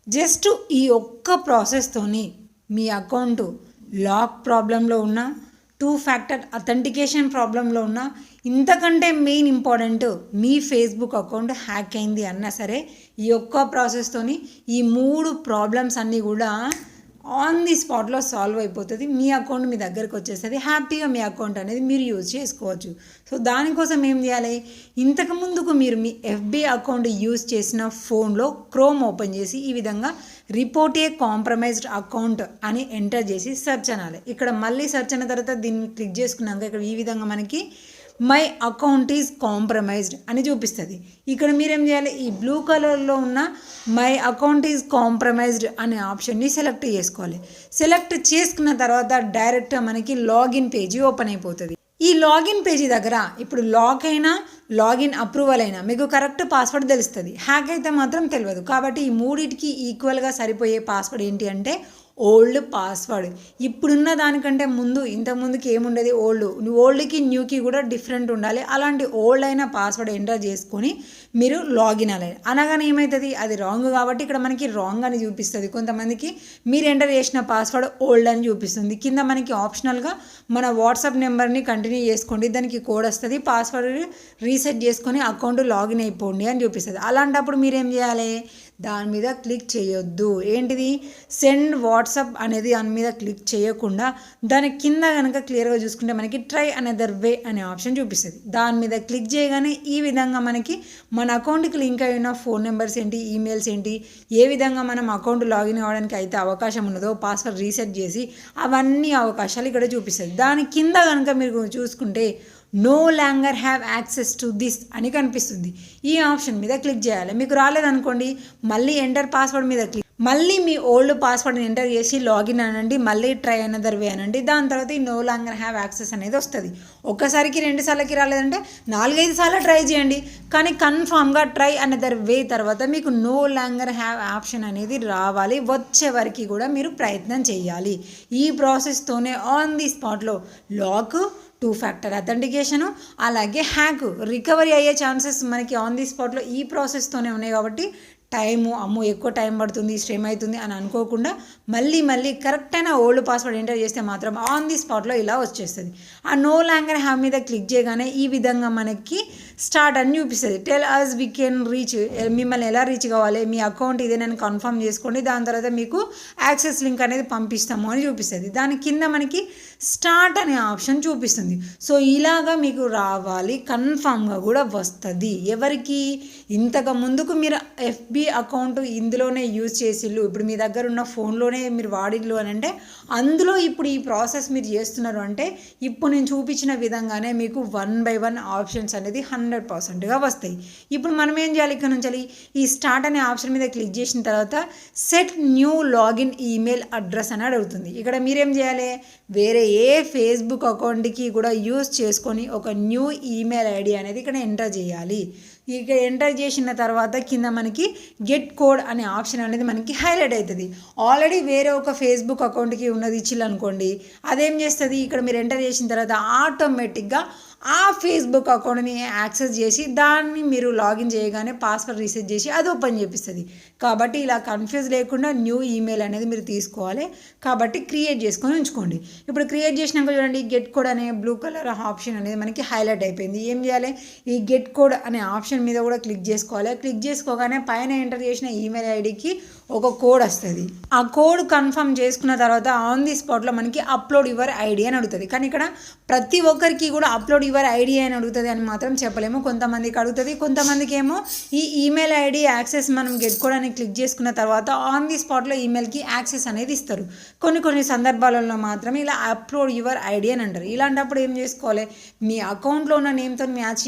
Just ఈ ఒక్క ప్రాసెస్తోని మీ account lock ప్రాబ్లంలో ఉన్న, 2 ఫ్యాక్టర్ అథెంటికేషన్ ప్రాబ్లంలో ఉన్న, ఇంతకంటే మెయిన్ ఇంపార్టెంట్ మీ ఫేస్బుక్ అకౌంట్ హ్యాక్ అయింది అన్నా సరే ఈ ఒక్క ప్రాసెస్తోని ఈ 3 ప్రాబ్లమ్స్ అన్నీ కూడా ఆన్ ది స్పాట్లో సాల్వ్ అయిపోతుంది. మీ అకౌంట్ మీ దగ్గరకు వచ్చేస్తుంది. హ్యాపీగా మీ అకౌంట్ అనేది మీరు యూజ్ చేసుకోవచ్చు. సో దానికోసం ఏం చేయాలి, ఇంతకుముందుకు మీరు మీ ఎఫ్బి అకౌంట్ యూజ్ చేసిన ఫోన్లో క్రోమ్ ఓపెన్ చేసి ఈ విధంగా రిపోర్ట్ ఏ కాంప్రమైజ్డ్ అకౌంట్ అని ఎంటర్ చేసి సెర్చ్ అనాలి. ఇక్కడ మళ్ళీ సెర్చ్ అయిన తర్వాత దీన్ని క్లిక్ చేసుకున్నాక ఇక్కడ ఈ విధంగా మనకి మై అకౌంట్ ఈజ్ కాంప్రమైజ్డ్ అని చూపిస్తుంది. ఇక్కడ మీరేం చేయాలి, ఈ బ్లూ కలర్లో ఉన్న మై అకౌంట్ ఈజ్ కాంప్రమైజ్డ్ అనే ఆప్షన్ని సెలెక్ట్ చేసుకోవాలి. సెలెక్ట్ చేసుకున్న తర్వాత డైరెక్ట్గా మనకి లాగిన్ పేజీ ఓపెన్ అయిపోతుంది. ఈ లాగిన్ పేజీ దగ్గర ఇప్పుడు లాక్ అయినా లాగిన్ అప్రూవల్ అయినా మీకు కరెక్ట్ పాస్వర్డ్ తెలుస్తుంది. హ్యాక్ అయితే మాత్రం తెలియదు. కాబట్టి ఈ మూడింటికి ఈక్వల్గా సరిపోయే పాస్వర్డ్ ఏంటి అంటే ఓల్డ్ పాస్వర్డ్. ఇప్పుడున్న దానికంటే ఇంతకుముందుకి ఏముండేది, ఓల్డ్కి న్యూకి కూడా డిఫరెంట్ ఉండాలి. అలాంటి ఓల్డ్ అయిన పాస్వర్డ్ ఎంటర్ చేసుకొని మీరు లాగిన్ అవ్వాలి. అనగానే ఏమవుతుంది, అది రాంగ్ కాబట్టి ఇక్కడ మనకి రాంగ్ అని చూపిస్తుంది. కొంతమందికి మీరు ఎంటర్ చేసిన పాస్వర్డ్ ఓల్డ్ అని చూపిస్తుంది. కింద మనకి ఆప్షనల్గా మన వాట్సాప్ నెంబర్ని కంటిన్యూ చేసుకోండి, దానికి కోడ్ వస్తుంది, పాస్వర్డ్ రీసెట్ చేసుకొని అకౌంట్ లాగిన్ అయిపోండి అని చూపిస్తుంది. అలాంటప్పుడు మీరేం చేయాలి, దాని మీద క్లిక్ చేయొద్దు. ఏంటిది, సెండ్ వాట్సాప్ అనేది దాని మీద క్లిక్ చేయకుండా దాని కింద కనుక క్లియర్గా చూసుకుంటే మనకి ట్రై అనదర్ వే అనే ఆప్షన్ చూపిస్తుంది. దాని మీద క్లిక్ చేయగానే ఈ విధంగా మనకి మన అకౌంట్కి లింక్ అయిన ఫోన్ నెంబర్స్ ఏంటి, ఈమెయిల్స్ ఏంటి, ఏ విధంగా మనం అకౌంట్ లాగిన్ అవ్వడానికి అయితే అవకాశం ఉన్నదో పాస్వర్డ్ రీసెట్ చేసి అవన్నీ అవకాశాలు ఇక్కడ చూపిస్తుంది. దాని కింద కనుక మీరు చూసుకుంటే no longer have access to this అని కనిపిస్తుంది. ఈ ఆప్షన్ మీద క్లిక్ చేయాలి. మీకు రాలేదనుకోండి మళ్ళీ ఎంటర్ పాస్వర్డ్ మీద క్లిక్, మళ్ళీ మీ ఓల్డ్ పాస్వర్డ్ని ఎంటర్ చేసి లాగిన్ అనండి, మళ్ళీ ట్రై అనదర్ వే అనండి. దాని తర్వాత ఈ నో లాంగర్ హ్యావ్ యాక్సెస్ అనేది వస్తుంది. ఒక్కసారికి 2 సార్లకి రాలేదంటే 4-5 సార్లు ట్రై చేయండి. కానీ కన్ఫామ్గా ట్రై అనదర్ వే తర్వాత మీకు నో లాంగర్ హ్యావ్ ఆప్షన్ అనేది రావాలి. వచ్చే వరకు కూడా మీరు ప్రయత్నం చేయాలి. ఈ ప్రాసెస్తోనే ఆన్ ది స్పాట్లో లాక్, 2 ఫ్యాక్టర్ అథెంటికేషను, అలాగే హ్యాక్ రికవరీ అయ్యే ఛాన్సెస్ మనకి ఆన్ ది స్పాట్లో ఈ ప్రాసెస్తోనే ఉన్నాయి. కాబట్టి ఎక్కువ టైం పడుతుంది, శ్రమ అవుతుంది అని అనుకోకుండా మళ్ళీ కరెక్ట్ అయిన ఓల్డ్ పాస్వర్డ్ ఎంటర్ చేస్తే మాత్రం ఆన్ ది స్పాట్లో ఇలా వచ్చేస్తుంది. ఆ నో లాంగర్ హ్యావ్ మీద క్లిక్ చేయగానే ఈ విధంగా మనకి స్టార్ట్ అని చూపిస్తుంది. Tell us we can reach, మిమ్మల్ని ఎలా రీచ్ కావాలి, మీ అకౌంట్ ఇదేనని కన్ఫర్మ్ చేసుకోండి, దాని తర్వాత మీకు యాక్సెస్ లింక్ అనేది పంపిస్తాము అని చూపిస్తుంది. దాని కింద మనకి స్టార్ట్ అనే ఆప్షన్ చూపిస్తుంది. సో ఇలాగా మీకు రావాలి, కన్ఫామ్గా కూడా వస్తుంది. ఎవరికి, ఇంతకు ముందుకు మీరు ఎఫ్బి అకౌంట్ ఇందులోనే యూజ్ చేసిళ్ళు, ఇప్పుడు మీ దగ్గర ఉన్న ఫోన్లోనే మీరు వాడిళ్ళు అని అంటే అందులో ఇప్పుడు ఈ ప్రాసెస్ మీరు చేస్తున్నారు అంటే ఇప్పుడు నేను చూపించిన విధంగానే మీకు 1 by 1 ఆప్షన్స్ అనేది 100%గా వస్తాయి. ఇప్పుడు మనం ఏం చేయాలి, ఇక్కడ నుంచి ఈ స్టార్ట్ అనే ఆప్షన్ మీద క్లిక్ చేసిన తర్వాత set new login email address అని అడుగుతుంది. ఇక్కడ మీరేం చేయాలి, వేరే ఏ ఫేస్బుక్ అకౌంట్కి కూడా యూజ్ చేసుకొని ఒక న్యూ ఈమెయిల్ ఐడి అనేది ఇక్కడ ఎంటర్ చేయాలి. ఇక ఎంటర్ చేసిన తర్వాత కింద మనకి గెట్ కోడ్ అనే ఆప్షన్ అనేది మనకి హైలైట్ అవుతుంది. ఆల్రెడీ వేరే ఒక ఫేస్బుక్ అకౌంట్కి ఉన్నది ఇచ్చిల్లనుకోండి, అదేం చేస్తుంది, ఇక్కడ మీరు ఎంటర్ చేసిన తర్వాత ఆటోమేటిక్గా ఆ ఫేస్బుక్ అకౌంట్ని యాక్సెస్ చేసి దాన్ని మీరు లాగిన్ చేయగానే పాస్వర్డ్ రీసెట్ చేసి అది ఓపెన్ చేపిస్తుంది. కాబట్టి ఇలా కన్ఫ్యూజ్ లేకుండా న్యూ ఈమెయిల్ అనేది మీరు తీసుకోవాలి. కాబట్టి క్రియేట్ చేసుకొని ఉంచుకోండి. ఇప్పుడు క్రియేట్ చేసినాక చూడండి గెట్ కోడ్ అనే బ్లూ కలర్ ఆప్షన్ అనేది మనకి హైలైట్ అయిపోయింది. ఏం చేయాలి, ఈ గెట్ కోడ్ అనే ఆప్షన్ మీద కూడా క్లిక్ చేసుకోవాలి. క్లిక్ చేసుకోగానే పైన ఎంటర్ చేసిన ఈమెయిల్ ఐడికి ఒక కోడ్ వస్తుంది. ఆ కోడ్ కన్ఫర్మ్ చేసుకున్న తర్వాత ఆన్ ది స్పాట్లో మనకి అప్లోడ్ యువర్ ఐడి అని అడుగుతుంది. కానీ ఇక్కడ ప్రతి ఒక్కరికి కూడా అప్లోడ్ యువర్ ఐడి అని అడుగుతుంది అని మాత్రం చెప్పలేము. కొంతమందికి అడుగుతుంది, కొంతమందికి ఏమో ఈ ఈమెయిల్ ఐడి యాక్సెస్ మనం గెట్ కోడ్ అని క్లిక్ చేసుకున్న తర్వాత ఆన్ ది స్పాట్లో ఈమెయిల్కి యాక్సెస్ అనేది ఇస్తారు. కొన్ని సందర్భాలలో మాత్రం ఇలా అప్లోడ్ యువర్ ఐడి అని అంటారు. ఇలాంటప్పుడు ఏం చేసుకోవాలి, మీ అకౌంట్లో ఉన్న నేమ్తో మ్యాచ్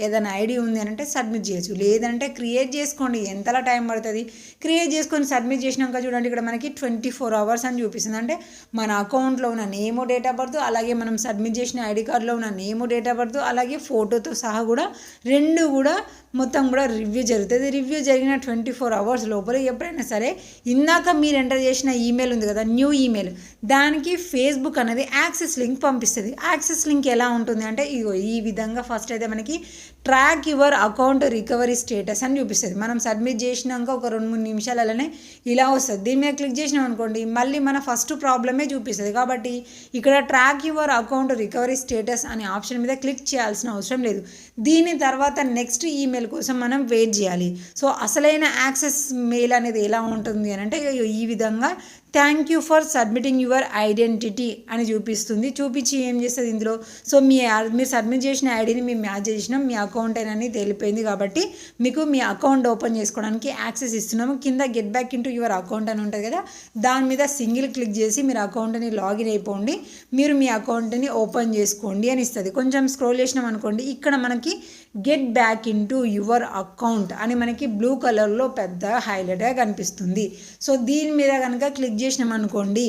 ఏదైనా ఐడి ఉంది అని అంటే సబ్మిట్ చేయొచ్చు, లేదంటే క్రియేట్ చేసుకోండి. ఎంతలా టైం పడుతుంది, క్రియేట్ చేసుకొని సబ్మిట్ చేసినాక చూడండి ఇక్కడ మనకి 24 hours అని చూపిస్తుంది. అంటే మన అకౌంట్లో ఉన్న నేము, డేట్ ఆఫ్ బర్త్, అలాగే మనం సబ్మిట్ చేసిన ఐడి కార్డులో ఉన్న నేము, డేట్ ఆఫ్ బర్త్, అలాగే ఫోటోతో సహా కూడా 2 కూడా మొత్తం కూడా రివ్యూ జరుగుతుంది. రివ్యూ జరిగిన 24 hours అవర్స్ లోపల ఎప్పుడైనా సరే ఇందాక మీరు ఎంటర్ చేసిన ఈమెయిల్ ఉంది కదా, న్యూ ఈమెయిల్, దానికి ఫేస్బుక్ అనేది యాక్సెస్ లింక్ పంపిస్తుంది. యాక్సెస్ లింక్ ఎలా ఉంటుంది అంటే ఇగో ఈ విధంగా ఫస్ట్ అయితే మనకి track your account recovery status అని చూపిస్తుంది. మనం సబ్మిట్ చేసినాక ఒక 2-3 నిమిషాలలోనే ఇలా వస్తుంది. దీని మీద క్లిక్ చేసినాం అనుకోండి మళ్ళీ మన ఫస్ట్ ప్రాబ్లమే చూపిస్తుంది. కాబట్టి ఇక్కడ track your account recovery status అనే ఆప్షన్ మీద క్లిక్ చేయాల్సిన అవసరం లేదు. దీని తర్వాత నెక్స్ట్ ఈమెయిల్ కోసం మనం వెయిట్ చేయాలి. సో అసలైన యాక్సెస్ మెయిల్ అనేది ఎలా ఉంటుంది అని అంటే ఈ విధంగా thank you for submitting your identity అని చూపిస్తుంది. చూపించి ఏం చేస్తుంది ఇందులో, సో మీరు సబ్మిట్ చేసిన ఐడిని మేము మ్యాచ్ చేసినాం, మీ అకౌంట్ అని తెలిపోయింది కాబట్టి మీకు మీ అకౌంట్ ఓపెన్ చేసుకోవడానికి యాక్సెస్ ఇస్తున్నాము. కింద get back into your account అని ఉంటుంది కదా, దాని మీద సింగిల్ క్లిక్ చేసి మీరు అకౌంట్ని లాగిన్ అయిపోండి, మీరు మీ అకౌంట్ని ఓపెన్ చేసుకోండి అని ఇస్తుంది. కొంచెం స్క్రోల్ చేసినాం అనుకోండి ఇక్కడ మనకి get back into your account అని మనకి బ్లూ కలర్లో పెద్ద హైలైట్గా కనిపిస్తుంది. సో దీని మీద కనుక క్లిక్ చేసినాం అనుకోండి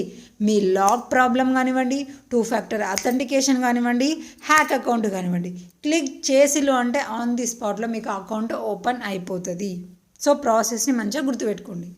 మీ లాక్ ప్రాబ్లం కానివ్వండి, 2 ఫ్యాక్టర్ అథెంటికేషన్ కానివ్వండి, హ్యాక్ అకౌంట్ కానివ్వండి, క్లిక్ చేసిలో అంటే ఆన్ ది స్పాట్లో మీకు అకౌంట్ ఓపెన్ అయిపోతుంది. సో ప్రాసెస్ని మంచిగా గుర్తుపెట్టుకోండి.